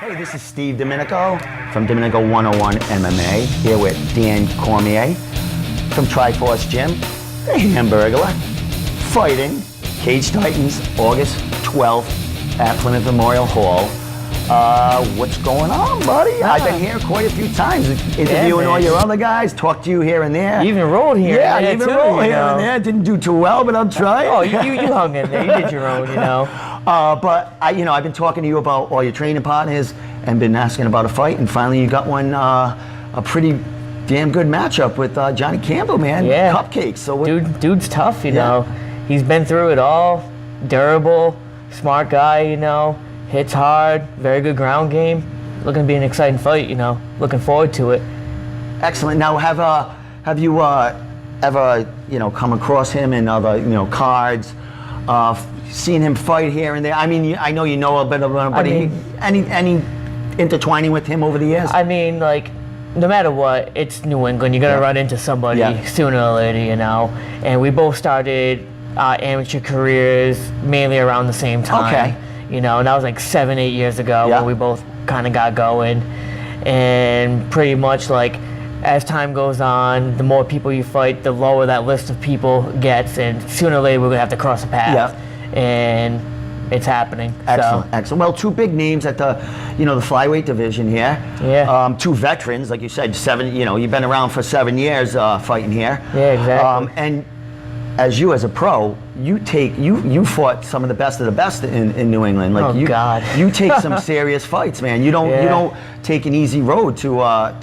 Hey, this is Steve Domenico from Domenico 101 MMA, here with Dan Cormier from Triforce Gym, the Hamburglar, fighting Cage Titans, August 12th at Plymouth Memorial Hall. What's going on, buddy? I've been here quite a few times, interviewing all your other guys, talked to you here and there. You even rolled here. Yeah, I even rolled here and there. Didn't do too well, but I'm trying. Oh, you hung in there. You did your own, you know. But I've been talking to you about all your training partners and been asking about a fight, and finally you got one, a pretty damn good matchup with Johnny Campbell, man. Yeah. Cupcakes. So dude's tough, you know. He's been through it all. Durable, smart guy, you know. Hits hard, very good ground game. Looking to be an exciting fight, you know. Looking forward to it. Excellent. Now, have you ever come across him in other cards? Seen him fight here and there. I mean, I know you know a bit of him, but any intertwining with him over the years? I mean, like, no matter what, it's New England. You're gonna run into somebody sooner or later, you know. And we both started our amateur careers mainly around the same time. Okay. You know, and that was like 7-8 years ago when we both kind of got going. And pretty much like as time goes on, the more people you fight, the lower that list of people gets, and sooner or later we're gonna have to cross a path. And it's happening. Excellent, excellent. Well, two big names at the, the flyweight division here. Yeah. Two veterans, like you said, you've been around for 7 years fighting here. Yeah, exactly. And as a pro, you fought some of the best in New England. Like God. You take some serious fights, man. You don't take an easy road to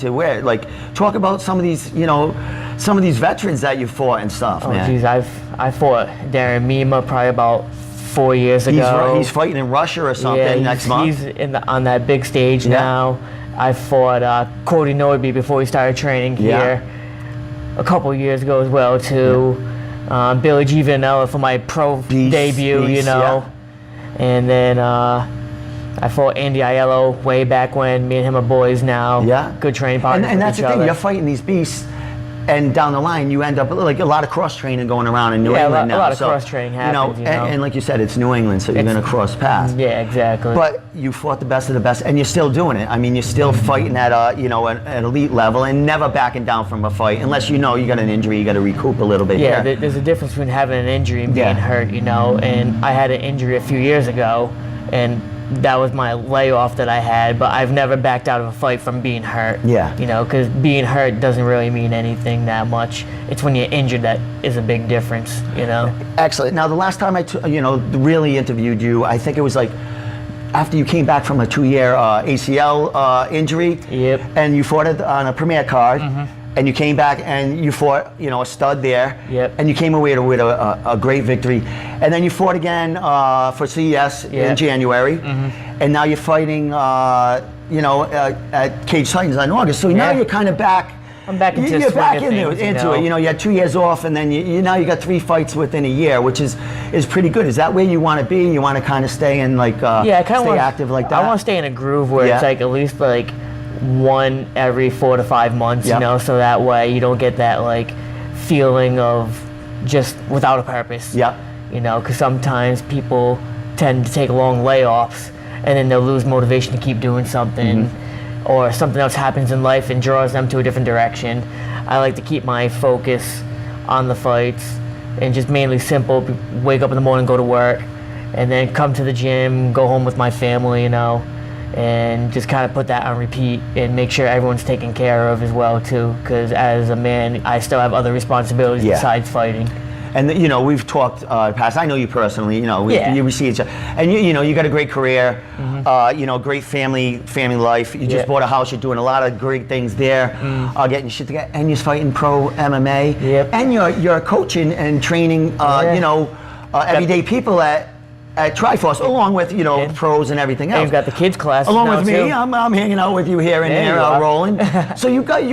where. Like, talk about some of these veterans that you fought and stuff, man. Oh, geez, I fought Darren Mima probably about 4 years ago. He's fighting in Russia or something next month. He's on that big stage now. I fought Cody Norby before he started training here a couple years ago as well too. Billy G. Vanilla for my pro debut, you know. And then I fought Andy Aiello way back when. Me and him are boys now. Yeah. Good training partners. And that's the thing, you're fighting these beasts, and down the line you end up like a lot of cross training going around in New England now. A lot of cross training happens. And like you said, it's New England, so you're going to cross paths. Yeah, exactly. But you fought the best of the best, and you're still doing it. I mean, you're still fighting at an elite level, and never backing down from a fight unless you got an injury, you got to recoup a little bit. Yeah, there's a difference between having an injury and being hurt, and I had an injury a few years ago, and that was my layoff that I had, but I've never backed out of a fight from being hurt. Yeah. Because being hurt doesn't really mean anything that much. It's when you're injured that is a big difference, Excellent. Now, the last time I really interviewed you, I think it was like after you came back from a 2-year ACL injury. Yep. And you fought it on a Premier card. Mm-hmm. And you came back and you fought, a stud there. Yep. And you came away with a great victory. And then you fought again for CES in January. Mm-hmm. And now you're fighting, at Cage Titans in August. So now you're kind of back. I'm back into You're back into things, it. You had 2 years off, and then now you got 3 fights within a year, which is pretty good. Is that where you want to be? You want to kind of stay in stay active like that? I want to stay in a groove where it's like at least like one every 4 to 5 months, so that way you don't get that like feeling of just without a purpose. Yeah. Because sometimes people tend to take long layoffs and then they'll lose motivation to keep doing something, or something else happens in life and draws them to a different direction. I like to keep my focus on the fights and just mainly simple, wake up in the morning, go to work, and then come to the gym, go home with my family, and just kind of put that on repeat and make sure everyone's taken care of as well too, because as a man I still have other responsibilities besides fighting. And we've talked past. I know you personally. We see each other, and you got a great career. Great family life. You just bought a house. You're doing a lot of great things there. Getting shit together, and you're fighting pro MMA. Yep. And you're coaching and training. Everyday people at Triforce, along with pros and everything else. And you've got the kids class. Along with me, I'm hanging out with you here and there, rolling. So you got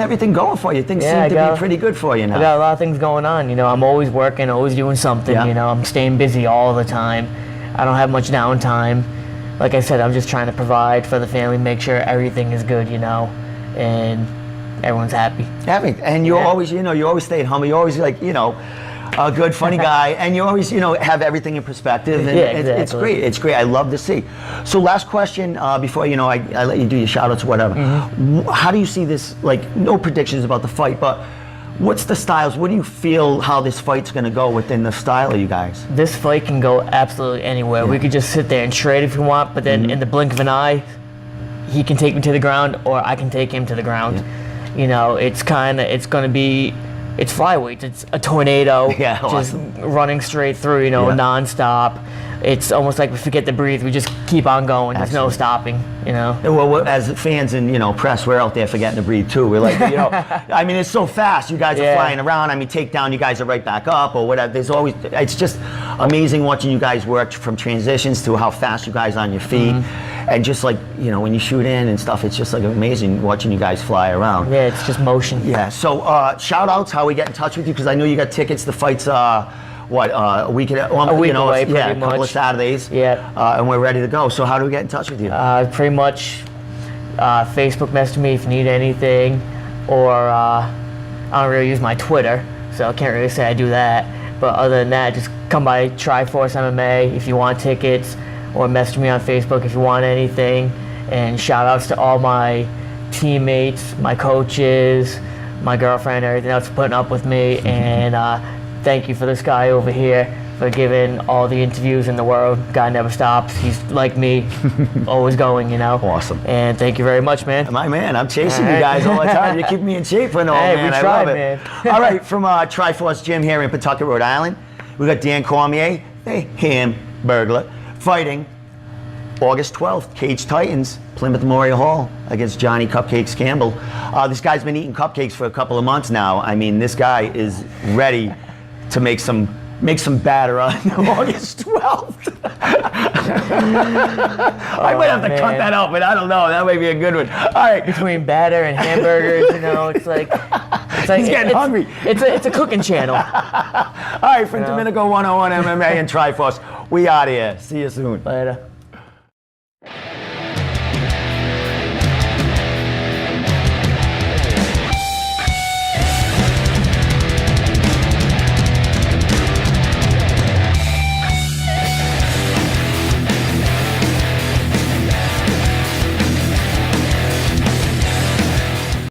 everything going for you. Things seem to be pretty good for you now. I got a lot of things going on. I'm always working, always doing something. I'm staying busy all the time. I don't have much downtime. Like I said, I'm just trying to provide for the family, make sure everything is good, and everyone's happy. Happy, and you always, you always stay humble. You always Good, funny guy, and you always, have everything in perspective, and exactly. it's great. It's great. I love to see. So, last question before I let you do your shout outs or whatever. How do you see this? Like, no predictions about the fight, but what's the styles? What do you feel how this fight's going to go within the style of you guys? This fight can go absolutely anywhere. We could just sit there and trade if we want, but then in the blink of an eye, he can take me to the ground, or I can take him to the ground. It's going to be. It's flyweight. It's a tornado, just running straight through, nonstop. It's almost like we forget to breathe. We just keep on going. There's no stopping, Well, as fans and, press, we're out there forgetting to breathe, too. We're like, I mean, it's so fast. You guys are flying around. I mean, takedown, you guys are right back up or whatever. It's just amazing watching you guys work from transitions to how fast you guys are on your feet. And just like, when you shoot in and stuff, it's just like amazing watching you guys fly around. Yeah, it's just motion. Yeah, so shout outs, how we get in touch with you, because I know you got tickets. The fight's, a week away, pretty a couple of Saturdays. Yeah. And we're ready to go. So how do we get in touch with you? Pretty much Facebook message me if you need anything, or I don't really use my Twitter, so I can't really say I do that. But other than that, just come by Triforce MMA if you want tickets, or message me on Facebook if you want anything. And shout outs to all my teammates, my coaches, my girlfriend, everything else for putting up with me. And thank you for this guy over here for giving all the interviews in the world. Guy never stops. He's like me, always going, Awesome. And thank you very much, man. My man, I'm chasing you guys all the time. You keep me in shape for man. We I tried, love it. man. All right, from Triforce Gym here in Pawtucket, Rhode Island, we got Dan Cormier, the Hamburglar, fighting August 12th, Cage Titans, Plymouth Memorial Hall against Johnny Cupcakes Campbell. This guy's been eating cupcakes for a couple of months now. I mean, this guy is ready to make some batter on August 12th. I might have to cut that out, but I don't know. That might be a good one. All right. Between batter and hamburgers, it's like he's getting hungry. It's a cooking channel. All right, from Domenico 101 MMA and Triforce, we out of here. See you soon. Later.